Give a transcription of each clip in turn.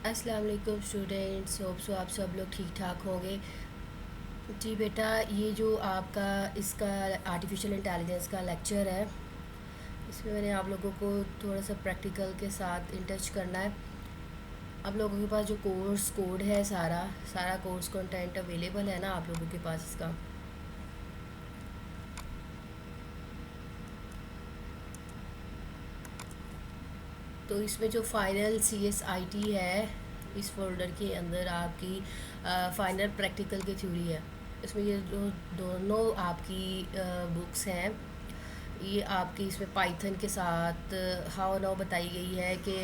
अस्सलाम वालेकुम students, hope so आप सब लोग ठीक ठाक होंगे। जी बेटा, ये जो आपका इसका आर्टिफिशियल इंटेलिजेंस का लेक्चर है, इसमें मैंने आप लोगों को थोड़ा सा प्रैक्टिकल के साथ इन टच करना है। आप लोगों के पास जो कोर्स कोड है, सारा सारा कोर्स कंटेंट अवेलेबल है ना आप लोगों के पास इसका? तो इसमें जो फाइनल CSIT है, इस फोल्डर के अंदर आपकी फाइनल प्रैक्टिकल की थ्योरी है। इसमें ये जो दोनों आपकी बुक्स हैं, ये आपकी इसमें पाइथन के साथ हाउ नाउ बताई गई है कि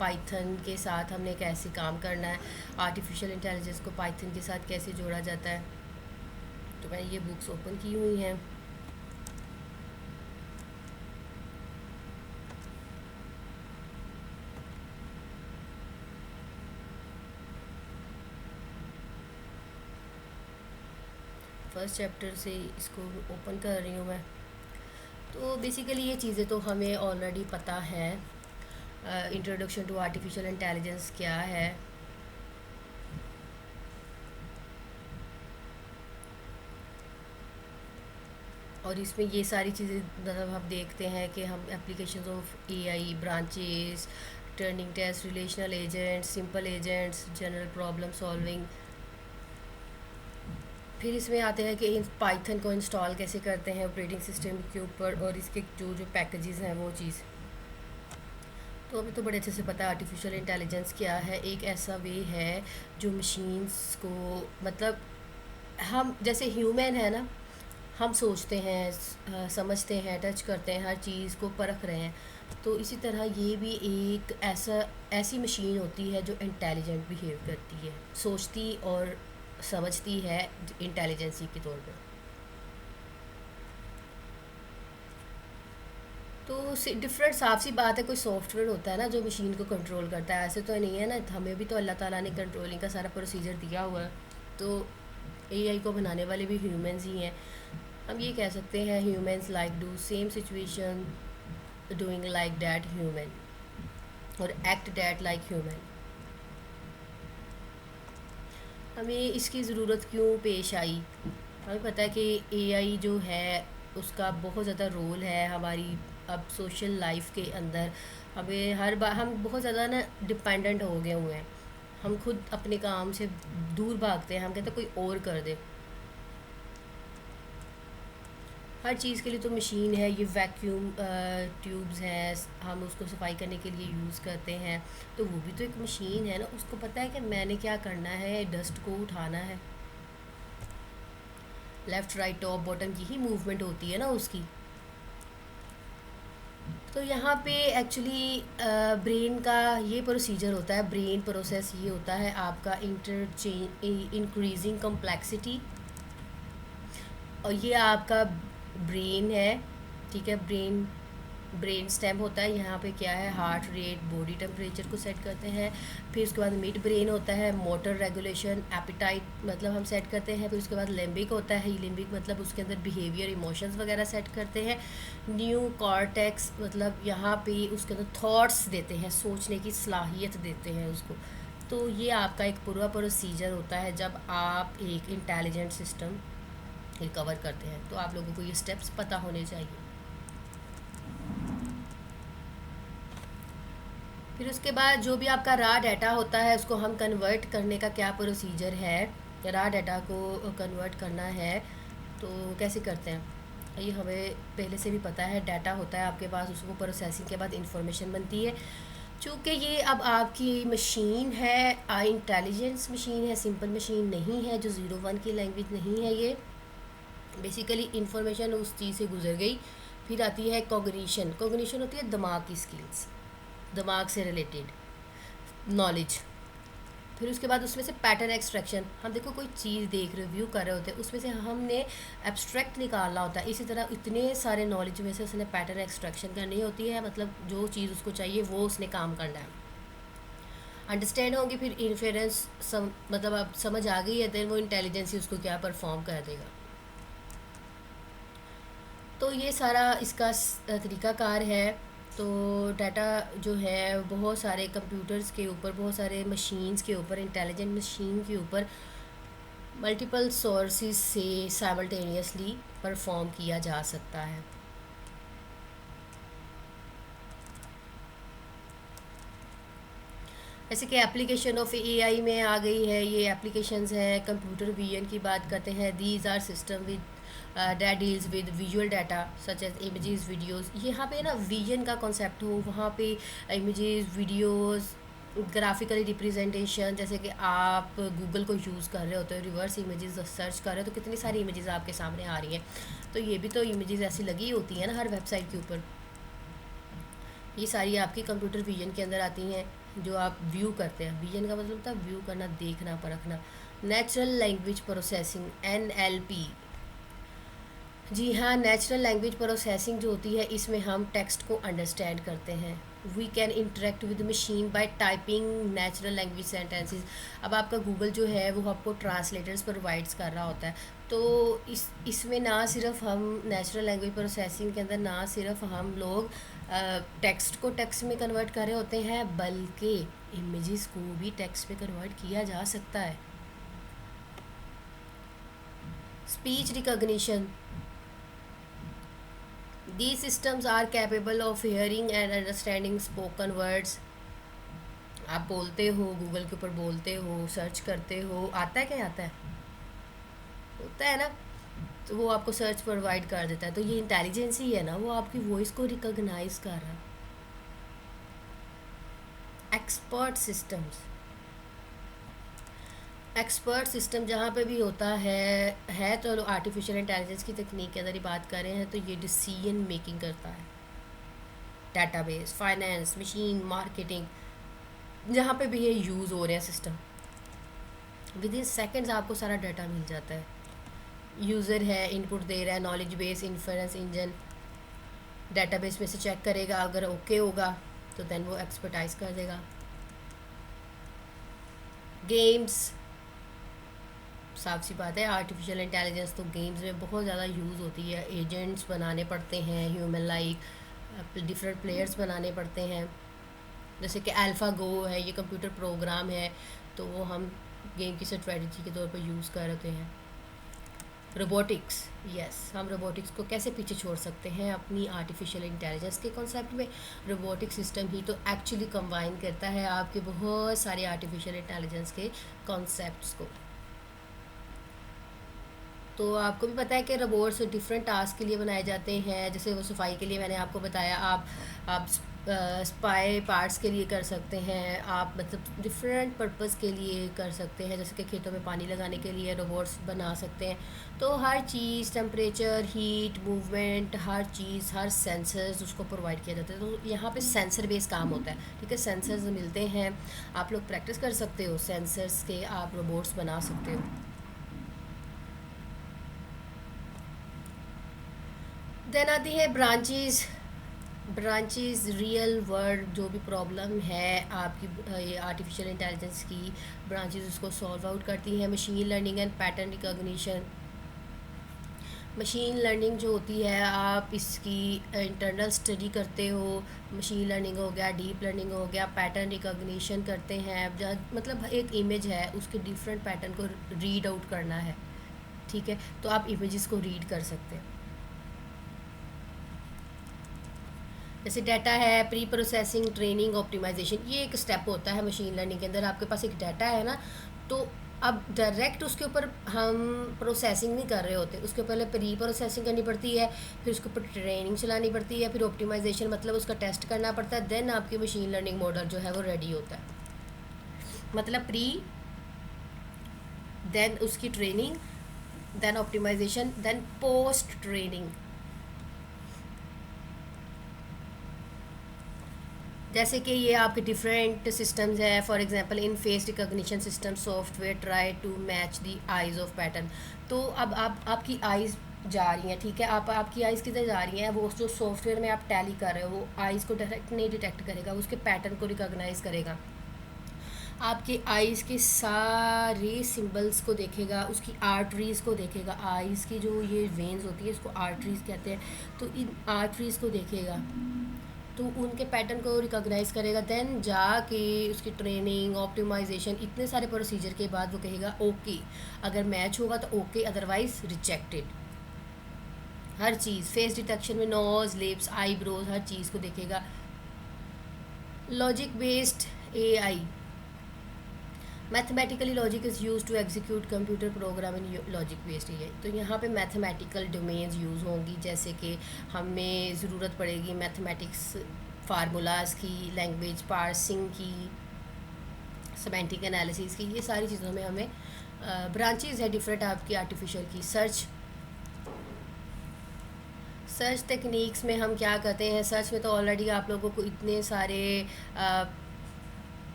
पाइथन के साथ हमने कैसे काम करना है, आर्टिफिशियल इंटेलिजेंस को पाइथन के साथ कैसे जोड़ा जाता है। तो मैंने ये बुक्स ओपन की हुई हैं। फर्स्ट चैप्टर से इसको ओपन कर रही हूँ मैं। तो बेसिकली ये चीज़ें तो हमें ऑलरेडी पता है। इंट्रोडक्शन टू आर्टिफिशियल इंटेलिजेंस क्या है, और इसमें ये सारी चीज़ें मतलब हम देखते हैं कि हम applications of AI, branches, turning test, relational agents, simple agents, general problem solving. फिर इसमें आते हैं कि इन पाइथन को इंस्टॉल कैसे करते हैं ऑपरेटिंग सिस्टम के ऊपर, और इसके जो जो पैकेजेस हैं वो चीज़। तो अभी तो बड़े अच्छे से पता है आर्टिफिशियल इंटेलिजेंस क्या है। एक ऐसा वे है जो मशीन्स को, मतलब हम जैसे ह्यूमन है ना, हम सोचते हैं, समझते हैं, टच करते हैं, हर चीज़ को परख रहे हैं। तो इसी तरह ये भी एक ऐसी मशीन होती है जो इंटेलिजेंट बिहेव करती है, सोचती और समझती है इंटेलिजेंसी के तौर पे। तो डिफरेंट साफ सी बात है, कोई सॉफ्टवेयर होता है ना जो मशीन को कंट्रोल करता है, ऐसे तो नहीं है ना। हमें भी तो अल्लाह ताला ने कंट्रोलिंग का सारा प्रोसीजर दिया हुआ है। तो AI को बनाने वाले भी ह्यूमंस ही हैं। हम ये कह सकते हैं humans like do same situation doing like that human, और एक्ट दैट लाइक ह्यूमन। हमें इसकी ज़रूरत क्यों पेश आई? हमें पता है कि AI जो है उसका बहुत ज़्यादा रोल है हमारी अब सोशल लाइफ के अंदर। हमें हर बार हम बहुत ज़्यादा ना डिपेंडेंट हो गए हुए हैं। हम खुद अपने काम से दूर भागते हैं, हम कहते हैं कोई और कर दे। हर चीज़ के लिए तो मशीन है। ये वैक्यूम ट्यूब्स हैं, हम उसको सफाई करने के लिए यूज़ करते हैं। तो वो भी तो एक मशीन है ना, उसको पता है कि मैंने क्या करना है, डस्ट को उठाना है। लेफ़्ट राइट टॉप बॉटम यही मूवमेंट होती है ना उसकी। तो यहाँ पे एक्चुअली ब्रेन का ये प्रोसीजर होता है, ब्रेन प्रोसेस ये होता है आपका इंटरचेंज इंक्रीजिंग कम्प्लेक्सिटी। और ये आपका ब्रेन है, ठीक है। ब्रेन ब्रेन स्टेम होता है। यहाँ पे क्या है, हार्ट रेट, बॉडी टेम्परेचर को सेट करते हैं। फिर उसके बाद मिड ब्रेन होता है, मोटर रेगुलेशन, एपिटाइट मतलब हम सेट करते हैं। फिर उसके बाद लिम्बिक होता है, लिम्बिक मतलब उसके अंदर बिहेवियर, इमोशंस वगैरह सेट करते हैं। न्यू कॉर्टेक्स मतलब यहाँ पे उसके अंदर थॉट्स देते हैं, सोचने की सलाहियत देते हैं उसको। तो ये आपका एक पूरा प्रोसीजर होता है जब आप एक इंटेलिजेंट सिस्टम रिकवर करते हैं। तो आप लोगों को ये स्टेप्स पता होने चाहिए। फिर उसके बाद जो भी आपका रा डाटा होता है उसको हम कन्वर्ट करने का क्या प्रोसीजर है। रा डाटा को कन्वर्ट करना है तो कैसे करते हैं, ये हमें पहले से भी पता है। डाटा होता है आपके पास, उसको प्रोसेसिंग के बाद इंफॉर्मेशन बनती है। चूँकि ये अब आपकी मशीन है, इंटेलिजेंस मशीन है, सिंपल मशीन नहीं है जो 01 की लैंग्वेज नहीं है। ये बेसिकली इंफॉर्मेशन उस चीज़ से गुजर गई। फिर आती है कॉग्निशन। कॉग्निशन होती है दिमाग की स्किल्स, दिमाग से रिलेटेड नॉलेज। फिर उसके बाद उसमें से पैटर्न एक्सट्रैक्शन। हम देखो कोई चीज़ देख रहे, व्यू कर रहे होते हैं, उसमें से हमने एब्स्ट्रैक्ट निकालना होता है। इसी तरह इतने सारे नॉलेज में से उसने पैटर्न एक्सट्रैक्शन करनी होती है, मतलब जो चीज़ उसको चाहिए वो उसने काम करना है। अंडरस्टैंड होगी फिर इन्फेरेंस, मतलब अब समझ आ गई है, देन वो इंटेलिजेंस उसको क्या परफॉर्म कर देगा। तो ये सारा इसका तरीक़ाकार है। तो डाटा जो है बहुत सारे कंप्यूटर्स के ऊपर, बहुत सारे मशीन्स के ऊपर, इंटेलिजेंट मशीन के ऊपर मल्टीपल सोर्सेज से साइमल्टेनियसली परफॉर्म किया जा सकता है। जैसे कि एप्लीकेशन ऑफ एआई में आ गई है, ये एप्लीकेशंस है। कंप्यूटर विजन की बात करते हैं, these are system with that deals with visual data such as images videos. यहाँ पे ना विजन का कॉन्सेप्ट हो, वहाँ पे इमेजेस वीडियोस ग्राफिकली रिप्रेजेंटेशन, जैसे कि आप गूगल को यूज़ कर रहे होते हो, रिवर्स इमेजेस सर्च कर रहे हो तो कितनी सारी इमेजेस आपके सामने आ रही हैं। तो ये भी तो इमेजेस ऐसी लगी होती हैं ना हर वेबसाइट के ऊपर। ये सारी आपकी कंप्यूटर विजन के अंदर आती हैं जो आप व्यू करते हैं। विजन का मतलब होता है व्यू करना, देखना, परखना। Natural language processing NLP। जी हाँ, नेचुरल लैंग्वेज प्रोसेसिंग जो होती है इसमें हम टेक्स्ट को अंडरस्टैंड करते हैं। We can interact with machine by typing natural language sentences. अब आपका गूगल जो है वो आपको ट्रांसलेटर्स प्रोवाइड्स कर रहा होता है। तो इसमें ना सिर्फ हम नेचुरल लैंग्वेज प्रोसेसिंग के अंदर ना सिर्फ हम लोग टेक्स्ट को टेक्स्ट में कन्वर्ट कर रहे होते हैं, बल्कि इमेजेस को भी टेक्स्ट में कन्वर्ट किया जा सकता है। Speech recognition. These systems are capable of hearing and understanding spoken words। आप बोलते हो, गूगल के ऊपर बोलते हो, सर्च करते हो, आता है क्या? आता है, होता है ना। तो वो आपको सर्च प्रोवाइड कर देता है। तो ये इंटेलिजेंस ही है ना, वो आपकी वॉइस को रिकॉग्नाइज कर रहा है। Expert systems. एक्सपर्ट सिस्टम जहाँ पे भी होता है तो आर्टिफिशियल इंटेलिजेंस की तकनीक के अंदर ही बात कर रहे हैं, तो ये डिसीजन मेकिंग करता है। डेटाबेस, फाइनेंस, मशीन, मार्केटिंग, जहाँ पे भी ये यूज़ हो रहे हैं सिस्टम, विद इन सेकेंड्स आपको सारा डाटा मिल जाता है। यूज़र है, इनपुट दे रहा है, knowledge base, inference engine database में से चेक करेगा, अगर ओके होगा तो देन वो एक्सपर्टाइज कर देगा। गेम्स, साफ सी बात है, आर्टिफिशियल इंटेलिजेंस तो गेम्स में बहुत ज़्यादा यूज़ होती है। एजेंट्स बनाने पड़ते हैं ह्यूमन लाइक, डिफरेंट प्लेयर्स बनाने पड़ते हैं। जैसे कि अल्फ़ा गो है, ये कंप्यूटर प्रोग्राम है, तो वो हम गेम की स्ट्रेटजी के तौर पर यूज़ कर रहे हैं। रोबोटिक्स, यस, हम रोबोटिक्स को कैसे पीछे छोड़ सकते हैं अपनी आर्टिफिशियल इंटेलिजेंस के कॉन्सेप्ट में। रोबोटिक सिस्टम ही तो एक्चुअली कंबाइन करता है आपके बहुत सारे आर्टिफिशियल इंटेलिजेंस के कॉन्सेप्ट्स को। तो आपको भी पता है कि रोबोट्स डिफरेंट टास्क के लिए बनाए जाते हैं। जैसे वो सफाई के लिए मैंने आपको बताया, आप स्पाई पार्ट्स के लिए कर सकते हैं, आप मतलब डिफरेंट पर्पस के लिए कर सकते हैं। जैसे कि खेतों में पानी लगाने के लिए रोबोट्स बना सकते हैं। तो हर चीज़, टेम्परेचर, हीट, मूवमेंट, हर चीज़, हर सेंसर्स उसको प्रोवाइड किया जाता है। तो यहाँ पे सेंसर बेस्ड काम होता है, ठीक है। सेंसर्स मिलते हैं, आप लोग प्रैक्टिस कर सकते हो, सेंसर्स के आप रोबोट्स बना सकते हो। देन आती है ब्रांचेस। ब्रांचेस रियल वर्ल्ड जो भी प्रॉब्लम है आपकी, ये आर्टिफिशियल इंटेलिजेंस की ब्रांचेस उसको सॉल्व आउट करती हैं। Machine learning and pattern recognition. Machine learning जो होती है, आप इसकी इंटरनल स्टडी करते हो। मशीन लर्निंग हो गया, डीप लर्निंग हो गया, पैटर्न रिकॉग्निशन करते हैं। अब जहाँ मतलब एक इमेज है, उसके डिफरेंट पैटर्न को रीड आउट करना है, ठीक है, तो आप इमेजेस को रीड कर सकते हैं। जैसे डाटा है, प्री प्रोसेसिंग, ट्रेनिंग, ऑप्टिमाइजेशन, ये एक स्टेप होता है मशीन लर्निंग के अंदर। आपके पास एक डाटा है ना, तो अब डायरेक्ट उसके ऊपर हम प्रोसेसिंग नहीं कर रहे होते, उसके पहले प्री प्रोसेसिंग करनी पड़ती है, फिर उसके ऊपर ट्रेनिंग चलानी पड़ती है, फिर ऑप्टिमाइजेशन मतलब उसका टेस्ट करना पड़ता है, देन आपकी मशीन लर्निंग मॉडल जो है वो रेडी होता है। मतलब प्री, देन उसकी training, then optimization, then post training. जैसे कि ये आपके डिफरेंट सिस्टम्स है। For example in face recognition system software try to match the eyes of pattern. तो अब आपकी आइज़ जा रही हैं, ठीक है, आपकी आइज़ किधर जा रही हैं, वो जो सॉफ्टवेयर में आप टैली कर रहे हो वो आइज़ को डायरेक्ट नहीं डिटेक्ट करेगा, उसके पैटर्न को रिकॉग्नाइज करेगा। आपके आइज़ के सारे सिंबल्स को देखेगा, उसकी आर्टरीज़ को देखेगा। आइज़ की जो ये वेन्स होती है इसको आर्टरीज़ कहते हैं, तो इन आर्टरीज़ को देखेगा। तो उनके पैटर्न को रिकॉग्नाइज करेगा, देन जाके उसकी ट्रेनिंग ऑप्टिमाइजेशन इतने सारे प्रोसीजर के बाद वो कहेगा ओके, अगर मैच होगा तो ओके, अदरवाइज रिजेक्टेड। हर चीज़ फेस डिटेक्शन में नोज, लिप्स, आईब्रोज, हर चीज़ को देखेगा। Logic based AI, mathematically logic is use to execute computer program in logic based AI. तो यहाँ पे मैथमेटिकल डोमेन्स यूज़ होंगी, जैसे कि हमें ज़रूरत पड़ेगी मैथमेटिक्स फार्मूलाज की, लैंग्वेज पार्सिंग की, सेमेंटिक एनालिसिस की, ये सारी चीज़ों में हमें ब्रांचेज है डिफरेंट आपकी आर्टिफिशियल की। सर्च टेक्निक्स में हम क्या करते हैं, सर्च में तो ऑलरेडी आप लोगों को इतने सारे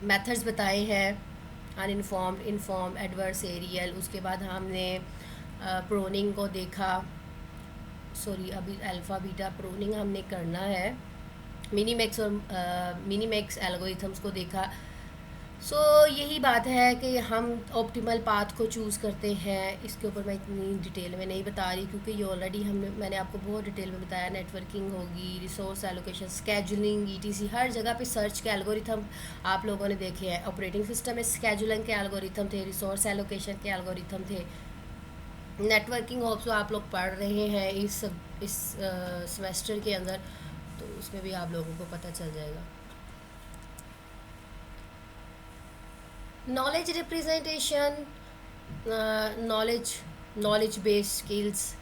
मेथड्स बताए हैं, अनइन्फॉर्म्ड, इन्फॉर्म्ड, एडवर्सेरियल। उसके बाद हमने प्रोनिंग को देखा, सॉरी अभी अल्फ़ा बीटा प्रोनिंग हमने करना है, मिनीमैक्स और मिनीमैक्स एल्गोरिथम्स को देखा। सो यही बात है कि हम ऑप्टिमल पाथ को चूज़ करते हैं। इसके ऊपर मैं इतनी डिटेल में नहीं बता रही क्योंकि ये ऑलरेडी मैंने आपको बहुत डिटेल में बताया। नेटवर्किंग होगी, रिसोर्स एलोकेशन, स्केजुलिंग, ईटीसी, हर जगह पे सर्च के एल्गोरिथम आप लोगों ने देखे हैं। ऑपरेटिंग सिस्टम में स्केजुलिंग के एल्गोरिथम थे, रिसोर्स एलोकेशन के एल्गोरिथम थे। नेटवर्किंग ऑल्सो आप लोग पढ़ रहे हैं इस सेमेस्टर के अंदर, तो उसमें भी आप लोगों को पता चल जाएगा। Knowledge representation, knowledge based skills,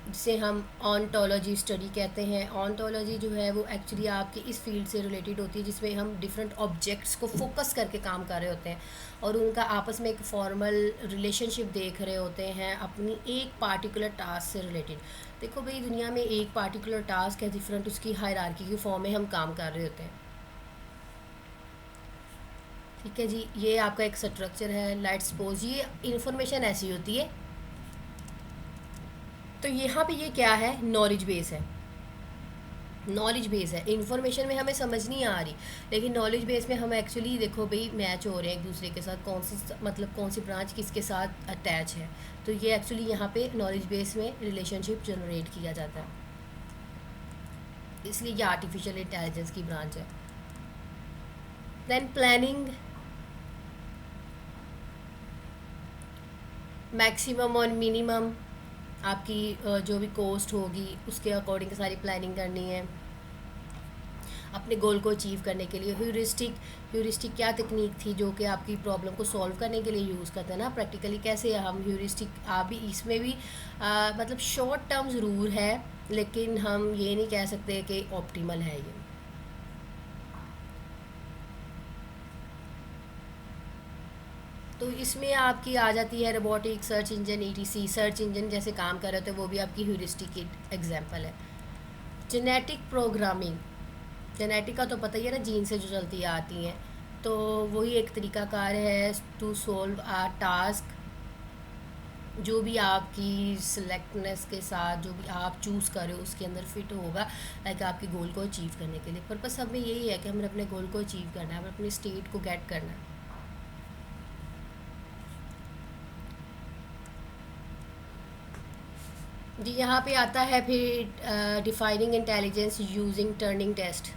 जिसे हम ऑन्टोलॉजी स्टडी कहते हैं। ऑन्टोलॉजी जो है वो एक्चुअली आपकी इस फील्ड से रिलेटेड होती है जिसमें हम डिफरेंट ऑब्जेक्ट्स को फोकस करके काम कर रहे होते हैं और उनका आपस में एक फॉर्मल रिलेशनशिप देख रहे होते हैं अपनी एक पार्टिकुलर टास्क से रिलेटेड। देखो भाई, दुनिया में एक पार्टिकुलर टास्क है, डिफरेंट उसकी हायरार्की की फॉर्म में हम काम कर रहे होते हैं। ठीक है जी, ये आपका एक स्ट्रक्चर है। लेट्स सपोज ये इन्फॉर्मेशन ऐसी होती है, तो यहाँ पे ये क्या है, नॉलेज बेस है। नॉलेज बेस है, इन्फॉर्मेशन में हमें समझ नहीं आ रही, लेकिन नॉलेज बेस में हम एक्चुअली देखो भाई मैच हो रहे हैं एक दूसरे के साथ, कौन सी ब्रांच किसके साथ अटैच है। तो ये एक्चुअली यहाँ पे नॉलेज बेस में रिलेशनशिप जनरेट किया जाता है, इसलिए ये आर्टिफिशियल इंटेलिजेंस की ब्रांच है। देन प्लानिंग, मैक्सिमम और मिनिमम, आपकी जो भी कॉस्ट होगी उसके अकॉर्डिंग सारी प्लानिंग करनी है अपने गोल को अचीव करने के लिए। ह्यूरिस्टिक क्या तकनीक थी जो कि आपकी प्रॉब्लम को सॉल्व करने के लिए यूज़ करते हैं ना प्रैक्टिकली। कैसे हम ह्यूरिस्टिक, आप भी इसमें भी मतलब शॉर्ट टर्म ज़रूर है, लेकिन हम ये नहीं कह सकते कि ऑप्टिमल है ये। तो इसमें आपकी आ जाती है robotic, search engine, etc. Search engine जैसे काम कर रहे थे वो भी आपकी ह्यूरिस्टिक की एग्जांपल है। जेनेटिक प्रोग्रामिंग, जेनेटिक का तो पता ही है ना, जीन से जो चलती आती हैं, तो वही एक तरीकाकार है टू सॉल्व आ टास्क, जो भी आपकी सिलेक्टनेस के साथ जो भी आप चूज़ करें उसके अंदर फिट होगा, लाइक आपके गोल को अचीव करने के लिए। पर्पस हमें यही है कि हमें अपने गोल को अचीव करना है, हमें अपनी स्टेट को गेट करना है। जी, यहाँ पे आता है फिर defining intelligence using Turing test.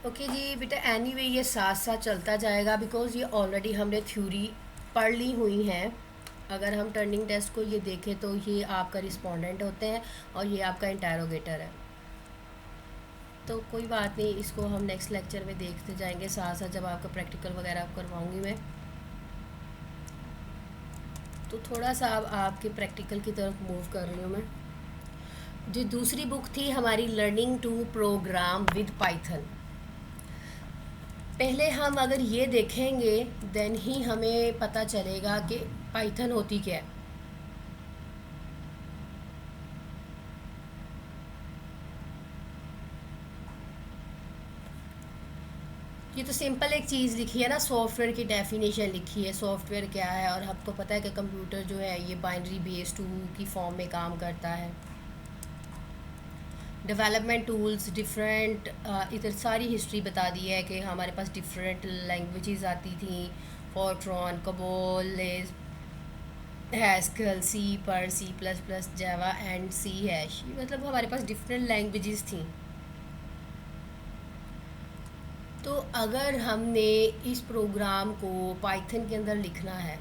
Okay जी बेटा, एनीवे ये साथ साथ चलता जाएगा बिकॉज ये ऑलरेडी हमने थ्योरी पढ़ ली हुई हैं। अगर हम टर्निंग टेस्ट को ये देखें तो ये आपका रिस्पोंडेंट होते हैं और ये आपका इंटेरोगेटर है। तो कोई बात नहीं, इसको हम नेक्स्ट लेक्चर में देखते जाएंगे साथ साथ जब आपका प्रैक्टिकल वगैरह करवाऊँगी मैं। तो थोड़ा सा अब आपके प्रैक्टिकल की तरफ मूव कर रही हूँ मैं। जो दूसरी बुक थी हमारी, learning to program with Python. पहले हम अगर ये देखेंगे देन ही हमें पता चलेगा कि पाइथन होती क्या है। ये तो सिंपल एक चीज़ लिखी है ना, सॉफ्टवेयर की डेफिनेशन लिखी है, सॉफ्टवेयर क्या है। और आपको पता है कि कंप्यूटर जो है ये बाइनरी बेस्ड टूल की फॉर्म में काम करता है। डेवलपमेंट टूल्स डिफरेंट, इधर सारी हिस्ट्री बता दी है कि हमारे पास डिफरेंट लैंग्वेजेस आती थी, फॉर्ट्रॉन, कबोल, हैस्कल, सी पर, C plus plus, Java and C hash, मतलब हमारे पास डिफरेंट लैंग्वेजेस थी। तो अगर हमने इस प्रोग्राम को पाइथन के अंदर लिखना है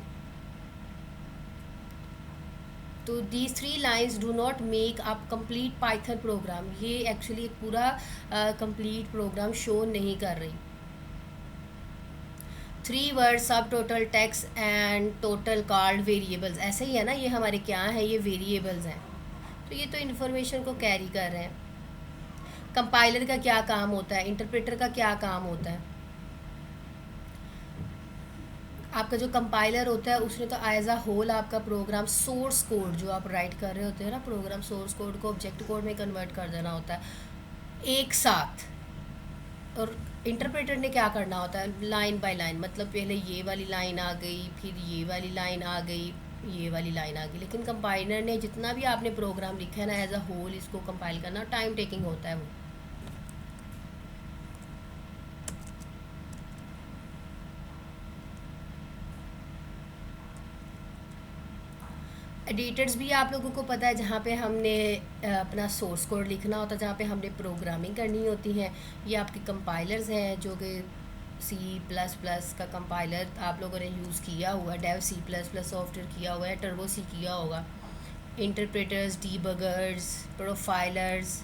तो these 3 lines do not make up complete Python programme. ये एक्चुअली एक पूरा कंप्लीट प्रोग्राम शो नहीं कर रही। 3 वर्ड सब total text and total called variables, ऐसे ही है ना, ये हमारे क्या हैं, ये वेरिएबल्स हैं। तो ये तो इन्फॉर्मेशन को कैरी कर रहे हैं। कंपाइलर का क्या काम होता है, इंटरप्रेटर का क्या काम होता है। आपका जो कंपाइलर होता है उसने तो एज अ होल आपका प्रोग्राम सोर्स कोड जो आप राइट कर रहे होते हैं ना, प्रोग्राम सोर्स कोड को ऑब्जेक्ट कोड में कन्वर्ट कर देना होता है एक साथ। और इंटरप्रेटर ने क्या करना होता है, लाइन बाय लाइन, मतलब पहले ये वाली लाइन आ गई, फिर ये वाली लाइन आ गई, ये वाली लाइन आ गई। लेकिन कंपाइलर ने जितना भी आपने प्रोग्राम लिखा है ना, एज अ होल इसको कंपाइल करना टाइम टेकिंग होता है वो। एडिटर्स भी आप लोगों को पता है, जहाँ पे हमने अपना सोर्स कोड लिखना होता है, जहाँ पे हमने प्रोग्रामिंग करनी होती है। ये आपके कंपाइलर्स हैं, जो कि सी प्लस प्लस का कंपाइलर आप लोगों ने यूज़ किया हुआ, Dev C plus plus software किया हुआ है, टर्बो सी किया होगा। इंटरप्रेटर्स, डीबगर्स, प्रोफाइलर्स,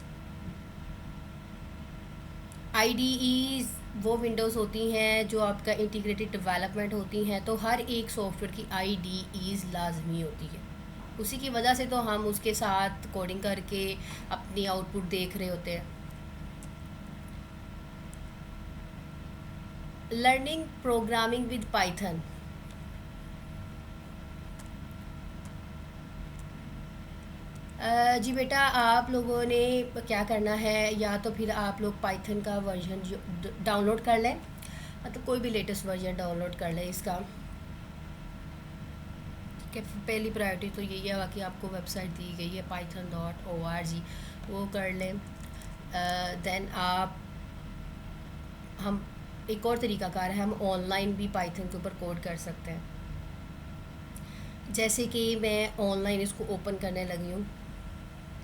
आईडीईज वो विंडोज़ होती हैं जो आपका इंटीग्रेटेड डेवलपमेंट होती हैं। तो हर एक सॉफ्टवेयर की आईडीईज लाजमी होती है। उसी की वजह से तो हम उसके साथ कोडिंग करके अपनी आउटपुट देख रहे होते हैं। Learning programming with Python. जी बेटा, आप लोगों ने क्या करना है, या तो फिर आप लोग पाइथन का वर्जन जो डाउनलोड कर लें, मतलब कोई भी लेटेस्ट वर्जन डाउनलोड कर लें इसका। कि पहली प्रायोरिटी तो यही है कि आपको वेबसाइट दी गई है python.org, वो कर लें। देन आप हम एक और तरीक़ाकार है, हम ऑनलाइन भी पाइथन के ऊपर कोड कर सकते हैं। जैसे कि मैं ऑनलाइन इसको ओपन करने लगी हूँ,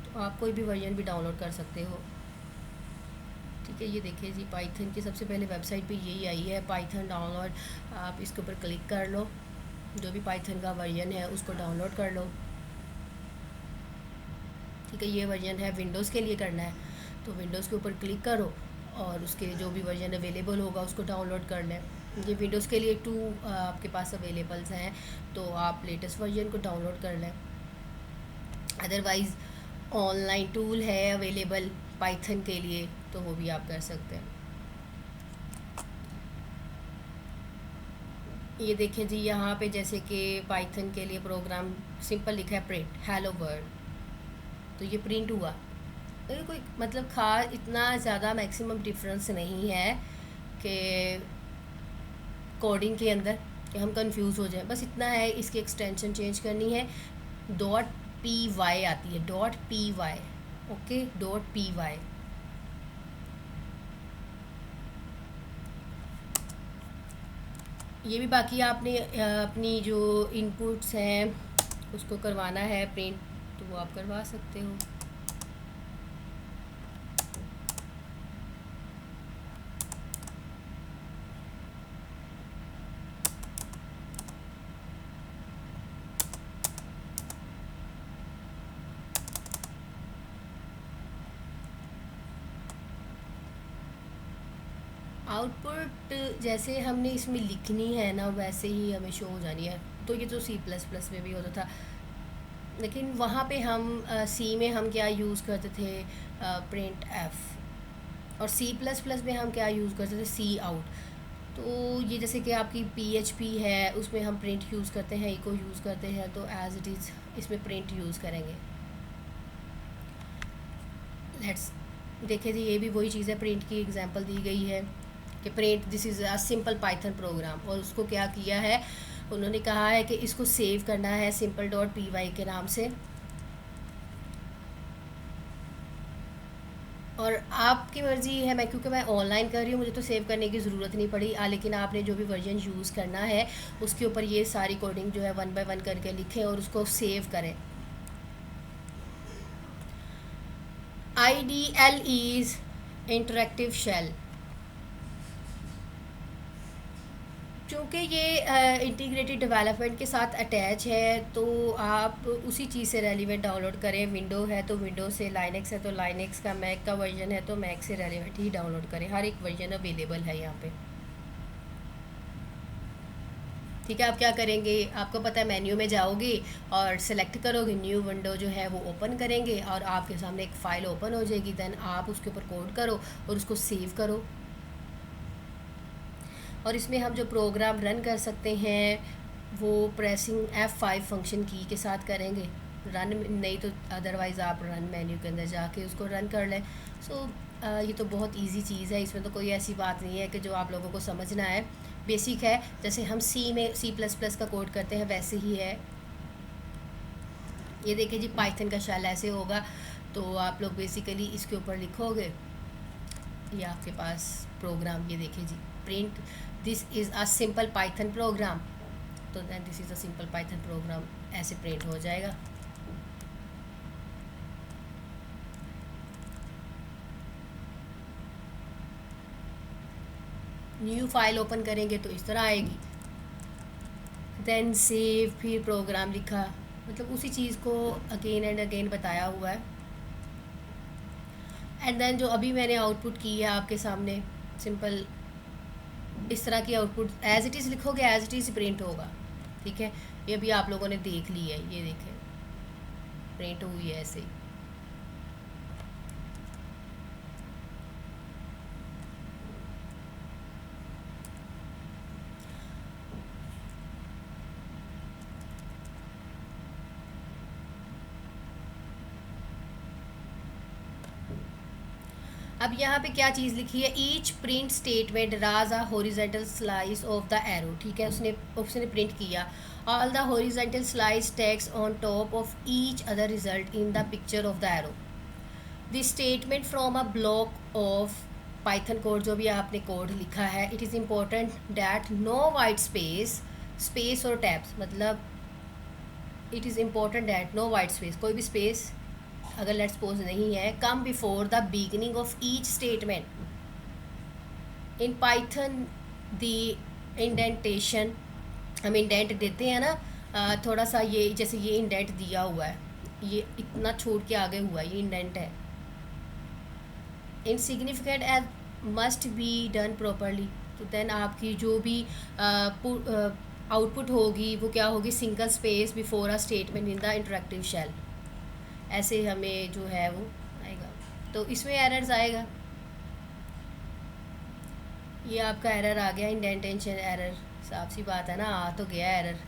तो आप कोई भी वर्जन भी डाउनलोड कर सकते हो। ठीक है, ये देखिए जी, पाइथन की सबसे पहले वेबसाइट पे यही आई है, पाइथन डाउनलोड। आप इसके ऊपर क्लिक कर लो, जो भी पाइथन का वर्जन है उसको डाउनलोड कर लो। ठीक है, ये वर्जन है विंडोज़ के लिए करना है, तो विंडोज़ के ऊपर क्लिक करो और उसके जो भी वर्जन अवेलेबल होगा उसको डाउनलोड कर लें। ये विंडोज़ के लिए 2 आपके पास अवेलेबल्स हैं, तो आप लेटेस्ट वर्जन को डाउनलोड कर लें। अदरवाइज़ ऑनलाइन टूल है अवेलेबल पाइथन के लिए, तो वो भी आप कर सकते हैं। ये देखें जी, यहाँ पे जैसे कि पाइथन के लिए प्रोग्राम सिंपल लिखा है प्रिंट हेलो वर्ल्ड, तो ये प्रिंट हुआ। तो ये कोई मतलब खास इतना ज़्यादा मैक्सिमम डिफरेंस नहीं है कि कोडिंग के अंदर कि हम कंफ्यूज हो जाए। बस इतना है, इसकी एक्सटेंशन चेंज करनी है, .py आती है, .py, ओके, .py। ये भी बाकी आपने अपनी जो इनपुट्स हैं उसको करवाना है प्रिंट, तो वो आप करवा सकते हो। आउटपुट जैसे हमने इसमें लिखनी है ना, वैसे ही हमें शो हो जानी है। तो ये तो सी प्लस प्लस में भी होता था, लेकिन वहाँ पे हम सी में हम क्या यूज़ करते थे, प्रिंट एफ। और सी प्लस प्लस में हम क्या यूज़ करते थे, सी आउट। तो ये जैसे कि आपकी PHP है, उसमें हम प्रिंट यूज़ करते हैं, इको यूज़ करते हैं, तो एज इट इज़ इसमें प्रिंट यूज़ करेंगे। लेट्स देखें जी, ये भी वही चीज़ है, प्रिंट की एग्जांपल दी गई है कि print this is a simple Python programme. और उसको क्या किया है, उन्होंने कहा है कि इसको सेव करना है simple.py के नाम से। और आपकी मर्ज़ी है, मैं क्योंकि मैं ऑनलाइन कर रही हूँ मुझे तो सेव करने की ज़रूरत नहीं पड़ी, लेकिन आपने जो भी वर्जन यूज़ करना है उसके ऊपर ये सारी कोडिंग जो है वन बाय वन करके लिखें और उसको सेव करें। IDL is interactive shell. चूँकि ये इंटीग्रेटेड डेवलपमेंट के साथ अटैच है तो आप उसी चीज़ से रेलिवेंट डाउनलोड करें। विंडो है तो विंडो से, लाइनेक्स है तो लाइनेक्स का, मैक का वर्जन है तो मैक से रेलिवेंट ही डाउनलोड करें। हर एक वर्जन अवेलेबल है यहाँ पे। ठीक है, आप क्या करेंगे, आपको पता है मेन्यू में जाओगे और सेलेक्ट करोगे, न्यू विंडो जो है वो ओपन करेंगे और आपके सामने एक फ़ाइल ओपन हो जाएगी। देन आप उसके ऊपर कोड करो और उसको सेव करो। और इसमें हम जो प्रोग्राम रन कर सकते हैं वो प्रेसिंग F5 फंक्शन की के साथ करेंगे। रन नहीं तो अदरवाइज़ आप रन मेन्यू के अंदर जाके उसको रन कर लें। सो ये तो बहुत इजी चीज़ है, इसमें तो कोई ऐसी बात नहीं है कि जो आप लोगों को समझना है। बेसिक है, जैसे हम सी में C++ का कोड करते हैं वैसे ही है। ये देखिए जी, पाइथन का शेल ऐसे होगा। तो आप लोग बेसिकली इसके ऊपर लिखोगे, ये आपके पास प्रोग्राम, ये देखिए जी, print this is a simple Python program. तो then this is a simple Python program, ऐसे प्रिंट हो जाएगा। न्यू फाइल ओपन करेंगे तो इस तरह आएगी। देन सेव, फिर प्रोग्राम लिखा, मतलब उसी चीज़ को अगेन एंड अगेन बताया हुआ है। एंड देन जो अभी मैंने आउटपुट की है आपके सामने, सिंपल इस तरह की आउटपुट एज इट इज़ लिखोगे, एज इट इज़ प्रिंट होगा। ठीक है, ये भी आप लोगों ने देख ली है, ये देखें प्रिंट हुई है ऐसे। अब यहाँ पे क्या चीज़ लिखी है, each print statement draws a horizontal slice of the arrow. ठीक है, उसने उसने प्रिंट किया all the horizontal slice text on top of each other result in the picture of the arrow. This statement from a block of Python code, जो भी आपने code लिखा है, it is important that no white space, space और tabs, मतलब it is important that no white space, कोई भी space अगर लेट्स सपोज नहीं है, come before the beginning of each statement. In Python the indentation, हम इंडेंट देते हैं ना, थोड़ा सा, ये जैसे ये इंडेंट दिया हुआ है, ये इतना छोड़ के आगे हुआ है, ये इंडेंट है। Insignificant as must be done properly. तो देन आपकी जो भी आउटपुट होगी वो क्या होगी, single space before a statement in the interactive shell, ऐसे हमें जो है वो आएगा। तो इसमें एरर्स आएगा, ये आपका एरर आ गया, इंडेंटेशन एरर, साफ सी बात है ना, आ तो गया एरर,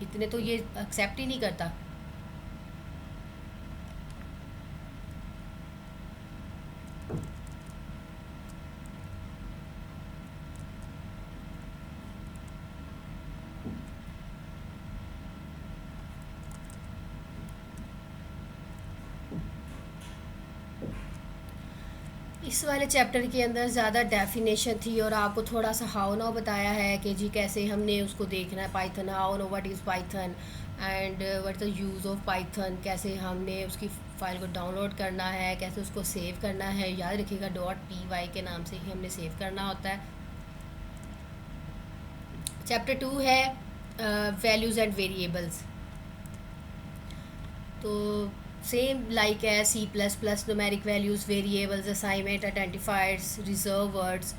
इतने तो ये एक्सेप्ट ही नहीं करता। इस वाले चैप्टर के अंदर ज़्यादा डेफिनेशन थी और आपको थोड़ा सा हाउ नाउ बताया है कि जी कैसे हमने उसको देखना है, Python, how know what is Python and what the use of Python, कैसे हमने उसकी फ़ाइल को डाउनलोड करना है, कैसे उसको सेव करना है। याद रखिएगा .py के नाम से ही हमने सेव करना होता है। चैप्टर 2 है वैल्यूज़ एंड वेरिएबल्स। तो सेम लाइक है C++, numeric values, variables, assignment, identifiers, reserve words.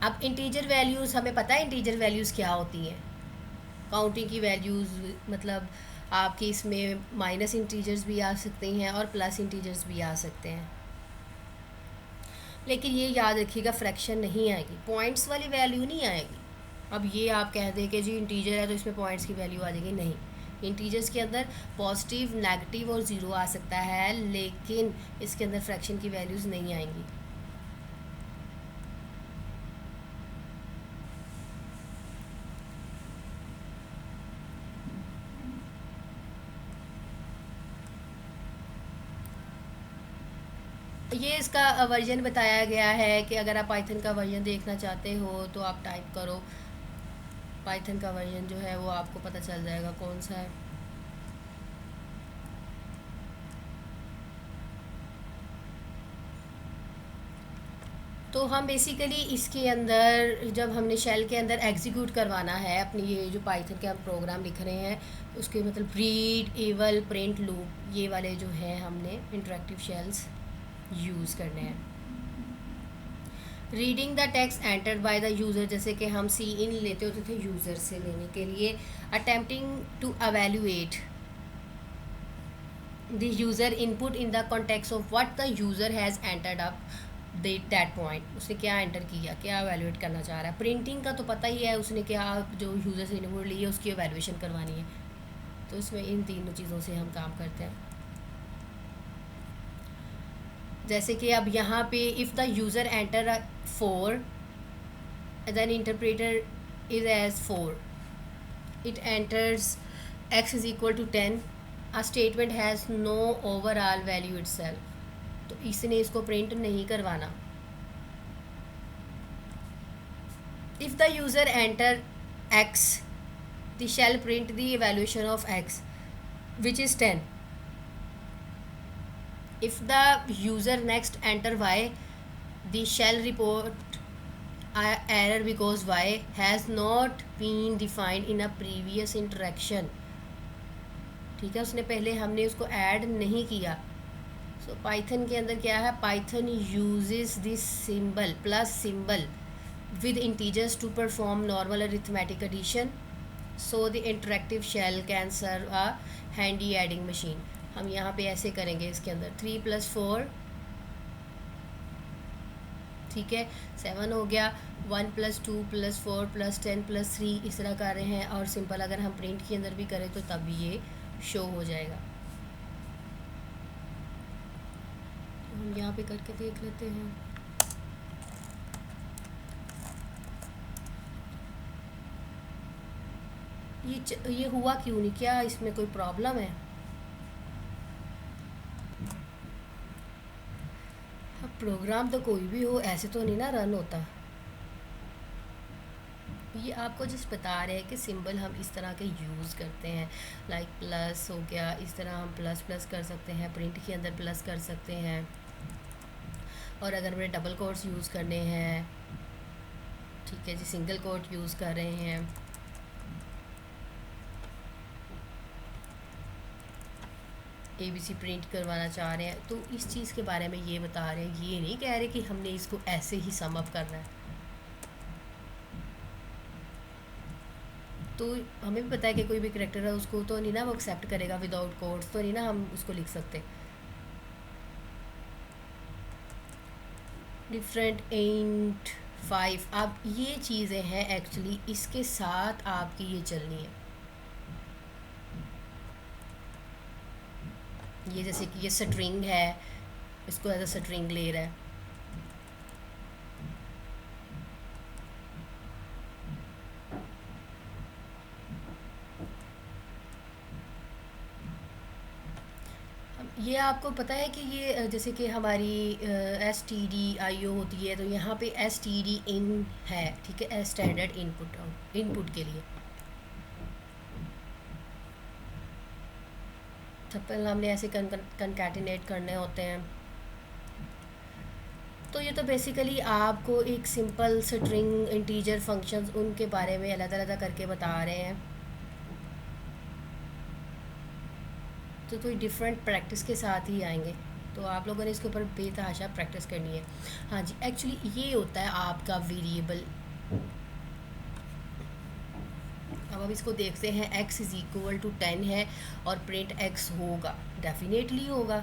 अब इंटीजर वैल्यूज़, हमें पता है इंटीजर वैल्यूज़ क्या होती हैं, काउंटिंग की वैल्यूज़, मतलब आपकी इसमें माइनस इंटीजर्स भी आ सकते हैं और प्लस इंटीजर्स भी आ सकते हैं। लेकिन ये याद रखिएगा, फ्रैक्शन नहीं आएगी, पॉइंट्स वाली वैल्यू नहीं आएगी। अब ये आप कह दें कि जी इंटीजर है तो इसमें पॉइंट्स की वैल्यू आ जाएगी, नहीं। इंटीजर्स के अंदर पॉजिटिव, नेगेटिव और ज़ीरो आ सकता है, लेकिन इसके अंदर फ्रैक्शन की वैल्यूज़ नहीं आएंगी। ये इसका वर्जन बताया गया है कि अगर आप पाइथन का वर्जन देखना चाहते हो तो आप टाइप करो, पाइथन का वर्जन जो है वो आपको पता चल जाएगा कौन सा है। तो हम बेसिकली इसके अंदर जब हमने शेल के अंदर एग्जीक्यूट करवाना है अपनी ये जो पाइथन के हम प्रोग्राम लिख रहे हैं उसके मतलब रीड, एवल, प्रिंट, लूप, ये वाले जो हैं हमने इंटरेक्टिव शेल्स यूज़ करने हैं। Reading the text entered by the user, जैसे कि हम सी इन लेते होते थे यूज़र से लेने के लिए। Attempting to evaluate the user input in the context of what the user has entered up that point, उसने क्या एंटर किया, क्या एवेल्यूएट करना चाह रहा है। प्रिंटिंग का तो पता ही है, उसने क्या जो यूज़र से इनपुट ली है उसकी एवेल्यूएशन करवानी है। तो इसमें इन तीनों चीज़ों से हम काम करते हैं। जैसे कि अब यहाँ पे if the user enter 4 then interpreter is as 4, it enters x is equal to 10, a statement has no overall value itself, तो इसने इसको प्रिंट नहीं करवाना। if the user enter x, the shall print the evaluation of x which is 10. if the user next enter y, the shall report error because y has not been defined in a previous interaction। ठीक है, उसने पहले हमने उसको add नहीं किया। सो Python के अंदर क्या है, Python uses this symbol plus symbol with integers to perform normal arithmetic addition, so the interactive shell can serve a handy adding machine। हम यहाँ पे ऐसे करेंगे इसके अंदर 3 + 4, ठीक है 7 हो गया, 1 + 2 + 4 + 10 + 3 इस तरह कर रहे हैं। और सिंपल अगर हम प्रिंट के अंदर भी करें तो तब भी ये शो हो जाएगा। तो हम यहाँ पे करके देख लेते हैं। ये हुआ क्यों नहीं, क्या इसमें कोई प्रॉब्लम है? अब प्रोग्राम तो कोई भी हो ऐसे तो नहीं ना रन होता। ये आपको जस्ट बता रहे हैं कि सिंबल हम इस तरह के यूज़ करते हैं, लाइक प्लस हो गया, इस तरह हम प्लस प्लस कर सकते हैं, प्रिंट के अंदर प्लस कर सकते हैं। और अगर हमें डबल कोट्स यूज़ करने हैं, ठीक है जी, सिंगल कोट यूज़ कर रहे हैं, ABC प्रिंट करवाना चाह रहे हैं, तो इस चीज़ के बारे में ये बता रहे हैं। ये नहीं कह रहे कि हमने इसको ऐसे ही सम अप करना है। तो हमें भी पता है कि कोई भी करेक्टर है उसको तो नहीं ना वो एक्सेप्ट करेगा विदाउट कोड्स, तो नहीं ना हम उसको लिख सकते। डिफरेंट इंट 5, अब ये चीज़ें हैं एक्चुअली इसके साथ आपकी ये चलनी है। ये जैसे कि ये स्ट्रिंग है, इसको एज अ स्ट्रिंग ले रहा है। ये आपको पता है कि ये जैसे कि हमारी stdio होती है, तो यहाँ पे std in है, ठीक है, स्टैंडर्ड इनपुट के लिए। पहले हमने ऐसे कंकैटिनेट करने होते हैं। तो ये तो बेसिकली आपको एक सिंपल स्ट्रिंग इंटीजर फंक्शंस उनके बारे में अलग अलग करके बता रहे हैं। तो कोई डिफरेंट प्रैक्टिस के साथ ही आएंगे, तो आप लोगों ने इसके ऊपर बेतहाशा प्रैक्टिस करनी है। हाँ जी, एक्चुअली ये होता है आपका वेरिएबल। अब हम इसको देखते हैं, x = 10 है और प्रिंट x होगा, डेफिनेटली होगा।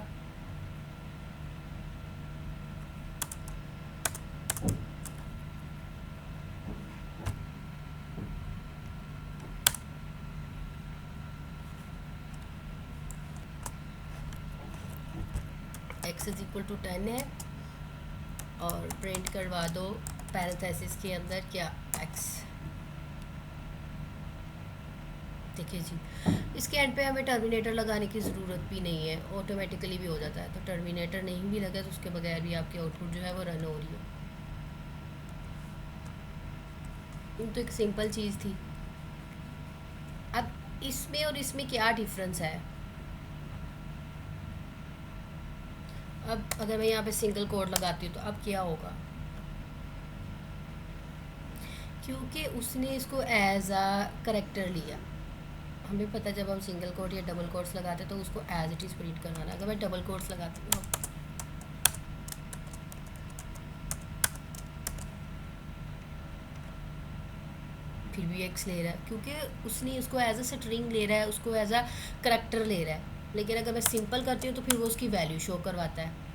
x = 10 है और प्रिंट करवा दो पैरेंथेसिस के अंदर क्या, x। देखिए जी, इसके एंड पे हमें टर्मिनेटर लगाने की ज़रूरत भी नहीं है, ऑटोमेटिकली भी हो जाता है। तो टर्मिनेटर नहीं भी लगा तो उसके बगैर भी आपकी आउटपुट जो है वो रन हो रही है। तो एक सिंपल चीज़ थी। अब इसमें और इसमें क्या डिफरेंस है? अब अगर मैं यहाँ पे सिंगल कोड लगाती हूँ तो अब क्या होगा? क्योंकि उसने इसको एज आ करेक्टर लिया। हमें पता है जब हम सिंगल कोट या डबल कोट्स लगाते हैं तो उसको एज इट इज़ प्रिंट करवाना है। अगर मैं डबल कोट्स लगाती हूँ फिर भी एक्स ले रहा है, क्योंकि उसने उसको एज अ स्ट्रिंग ले रहा है, उसको एज अ करेक्टर ले रहा है। लेकिन अगर मैं सिंपल करती हूँ तो फिर वो उसकी वैल्यू शो करवाता है।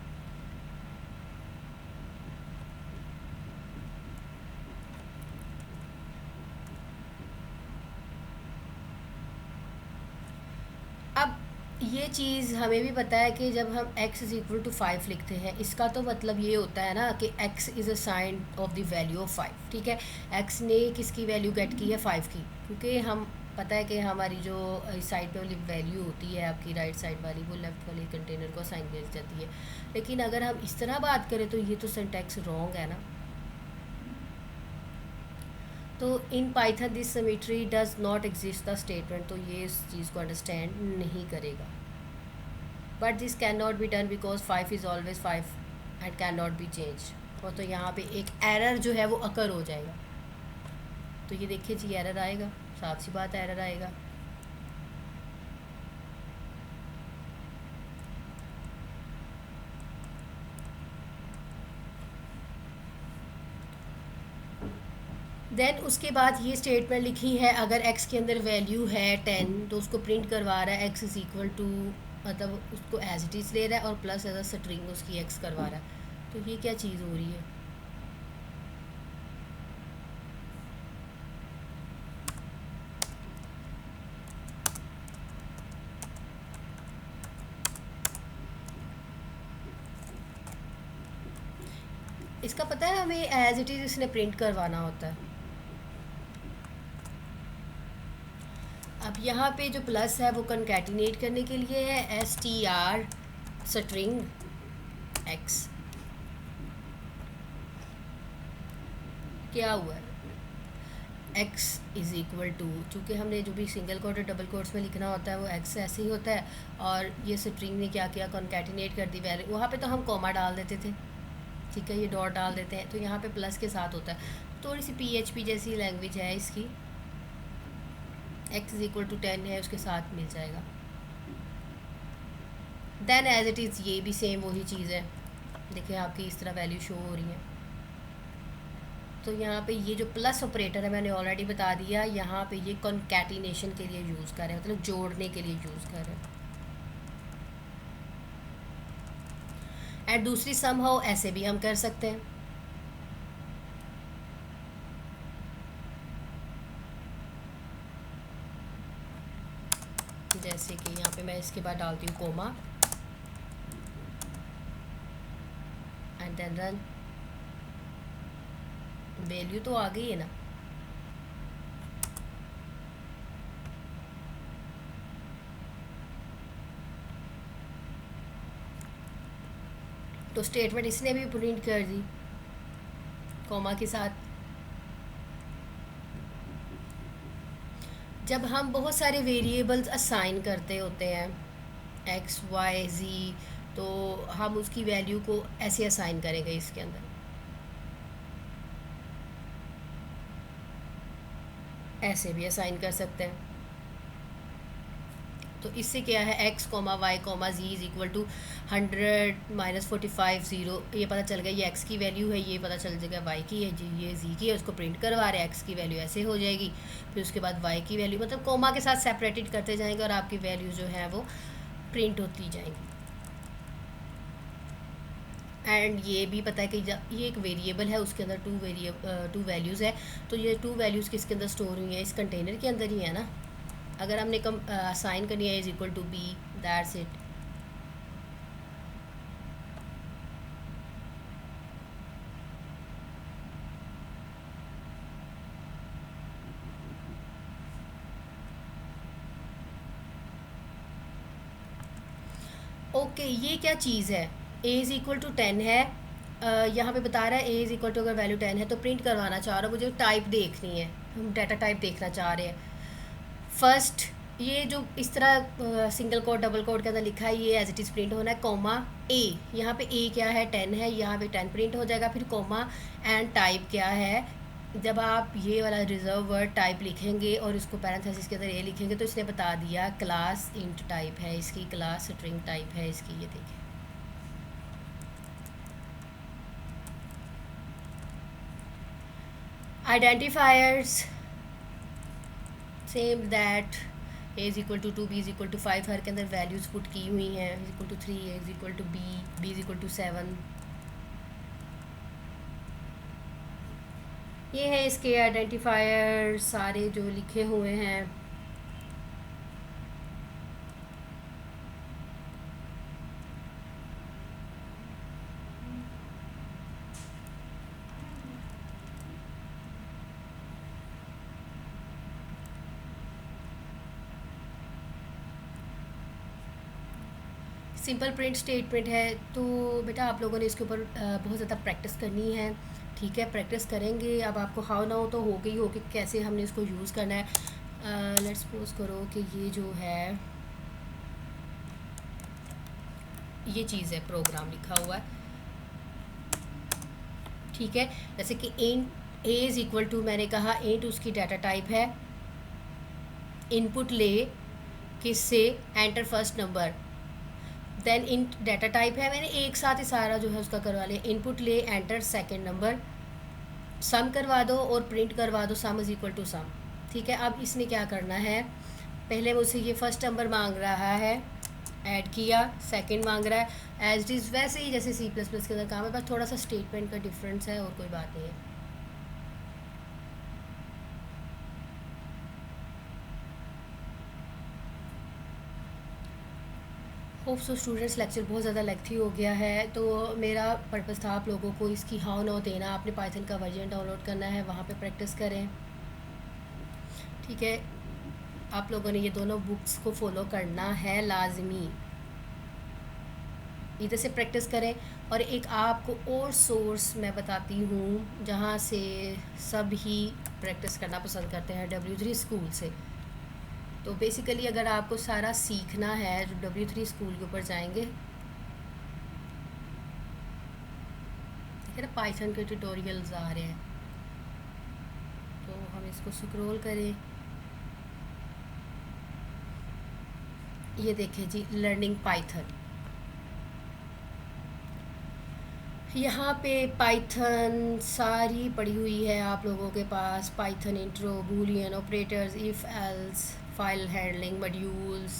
अब ये चीज़ हमें भी पता है कि जब हम x इज़ इक्वल टू 5 लिखते हैं, इसका तो मतलब ये होता है ना कि x is a sign of the value of 5। ठीक है, x ने किसकी वैल्यू गेट की है? 5 की। क्योंकि हम पता है कि हमारी जो इस साइड पे वाली वैल्यू होती है आपकी राइट साइड वाली, वो लेफ्ट वाले कंटेनर को असाइन की जाती है। लेकिन अगर हम इस तरह बात करें तो ये तो सिंटैक्स रॉन्ग है ना। तो in Python this symmetry does not exist the statement, तो ये इस चीज़ को अंडरस्टैंड नहीं करेगा। But this can not be done because 5 is always 5 and can not be change. और तो यहाँ पे एक एरर जो है वो अकर हो जाएगा। तो ये देखिए जी, एरर आएगा, साफ सी बात एरर आएगा। देन उसके बाद ये स्टेटमेंट लिखी है, अगर x के अंदर वैल्यू है 10 तो उसको प्रिंट करवा रहा है x इज़ इक्वल टू, मतलब उसको एज इट इज़ ले रहा है और प्लस एज अ स्ट्रिंग उसकी x करवा रहा है। तो ये क्या चीज़ हो रही है? इसका पता है हमें एज इट इज़ इसने प्रिंट करवाना होता है। अब यहाँ पे जो प्लस है वो कनकैटिनेट करने के लिए है, str स्ट्रिंग x। क्या हुआ है? x इज़ इक्वल टू, चूँकि हमने जो भी सिंगल कोट और डबल कोट्स में लिखना होता है वो x ऐसे ही होता है। और ये स्ट्रिंग ने क्या किया? कॉन्कैटिनेट कर दी वैल्यू। वहाँ पे तो हम कॉमा डाल देते थे, ठीक है, ये डॉट डाल देते हैं, तो यहाँ पे प्लस के साथ होता है। थोड़ी सी PHP जैसी लैंग्वेज है इसकी। x इज़ इक्वल टू 10 है, उसके साथ मिल जाएगा। देन एज इट इज़ ये भी सेम वही चीज़ है। देखिए आपकी इस तरह वैल्यू शो हो रही है। तो यहाँ पे ये जो प्लस ऑपरेटर है मैंने ऑलरेडी बता दिया, यहाँ पे ये कॉन्कैटिनेशन के लिए यूज़ कर रहे हैं, मतलब जोड़ने के लिए यूज़ कर रहे हैं। एंड दूसरी समहाउ ऐसे भी हम कर सकते हैं। जैसे कि यहाँ पे मैं इसके बाद डालती हूँ comma and then run. Value तो आ गई है ना। तो स्टेटमेंट इसने भी प्रिंट कर दी कॉमा के साथ। जब हम बहुत सारे वेरिएबल्स असाइन करते होते हैं x y z, तो हम उसकी वैल्यू को ऐसे असाइन करेंगे इसके अंदर, ऐसे भी असाइन कर सकते हैं। तो इससे क्या है, x comma y comma z is equal to 100 - 45 0, ये पता चल गया ये x की वैल्यू है, ये पता चल जाएगा y की है जी, ये z की है, उसको प्रिंट करवा रहे हैं, x की वैल्यू ऐसे हो जाएगी, फिर उसके बाद y की वैल्यू, मतलब कॉमा के साथ सेपरेटेड करते जाएंगे और आपकी वैल्यू जो है वो प्रिंट होती जाएंगी। एंड ये भी पता है कि ये एक वेरिएबल है, उसके अंदर टू वैल्यूज़ है। तो ये टू वैल्यूज़ किसके अंदर स्टोर हुई हैं? इस कंटेनर के अंदर ही है ना। अगर हमने कम असाइन करनी है is equal to b, that's it. Okay, ये क्या चीज़ है? ए इज़ इक्वल टू 10 है। यहाँ पे बता रहा है ए इज़ इक्वल टू, अगर वैल्यू 10 है तो प्रिंट करवाना चाह रहा हूँ, मुझे टाइप देखनी है, हम डाटा टाइप देखना चाह रहे हैं। फर्स्ट, ये जो इस तरह सिंगल कोड डबल कोड के अंदर लिखा है, ये एज इट इज़ प्रिंट होना है, कॉमा ए। यहाँ पे ए क्या है? 10 है, यहाँ पे 10 प्रिंट हो जाएगा, फिर कॉमा एंड टाइप क्या है? जब आप ये वाला रिजर्व वर्ड टाइप लिखेंगे और इसको पैरेंथेसिस के अंदर ए लिखेंगे तो इसने बता दिया क्लास इंट टाइप है इसकी, क्लास स्ट्रिंग टाइप है इसकी। ये देखिए, identifiers same that a is equal to 2, b is equal to 5, हर के अंदर वैल्यूज़ पुट की हुई हैं। Is equal to 3, a is equal to b, b is equal to 7। ये है इसके आइडेंटिफायर सारे जो लिखे हुए हैं। सिंपल प्रिंट स्टेटमेंट है, तो बेटा आप लोगों ने इसके ऊपर बहुत ज़्यादा प्रैक्टिस करनी है। ठीक है, प्रैक्टिस करेंगे। अब आपको हाउ ना हो तो हो गई हो कि कैसे हमने इसको यूज़ करना है। लेट्स सपोज करो कि ये जो है ये चीज़ है, प्रोग्राम लिखा हुआ है। ठीक है, जैसे कि int a is equal to, मैंने कहा इंट उसकी डाटा टाइप है, इनपुट ले किससे? Enter first number. Then in data type है, मैंने एक साथ ही सारा जो है उसका करवा लिया। इनपुट ले एंटर सेकंड नंबर, सम करवा दो और प्रिंट करवा दो, सम इज़ इक्वल टू सम। ठीक है, अब इसने क्या करना है? पहले मुझसे ये फर्स्ट नंबर मांग रहा है, ऐड किया, सेकंड मांग रहा है, एज इट इज़ वैसे ही जैसे सी प्लस प्लस के अंदर काम है, बस थोड़ा सा स्टेटमेंट का डिफरेंस है और कोई बात नहीं है। होप सो स्टूडेंट्स, लेक्चर बहुत ज़्यादा लेंथी हो गया है, तो मेरा पर्पज़ था आप लोगों को इसकी हाउ नो देना। आपने पाइथन का वर्जन डाउनलोड करना है, वहाँ पे प्रैक्टिस करें। ठीक है, आप लोगों ने ये दोनों बुक्स को फॉलो करना है लाजमी, इधर से प्रैक्टिस करें। और एक आपको और सोर्स मैं बताती हूँ जहाँ से सब ही प्रैक्टिस करना पसंद करते हैं, W3 स्कूल से। तो बेसिकली अगर आपको सारा सीखना है, जो W3 स्कूल के ऊपर जाएंगे, ठीक है ना, पाइथन के ट्यूटोरियल्स आ रहे हैं, तो हम इसको स्क्रॉल करें। ये देखें जी, लर्निंग पाइथन। यहाँ पे पाइथन सारी पड़ी हुई है आप लोगों के पास, Python intro, Boolean operators, if else, file handling, modules,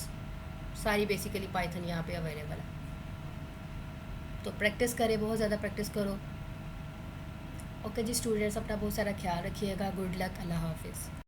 सारी बेसिकली पाइथन यहाँ पे अवेलेबल है। तो प्रैक्टिस करें, बहुत ज़्यादा प्रैक्टिस करो। ओके जी स्टूडेंट्स, अपना बहुत सारा ख्याल रखिएगा। गुड लक, अल्लाह हाफिज़।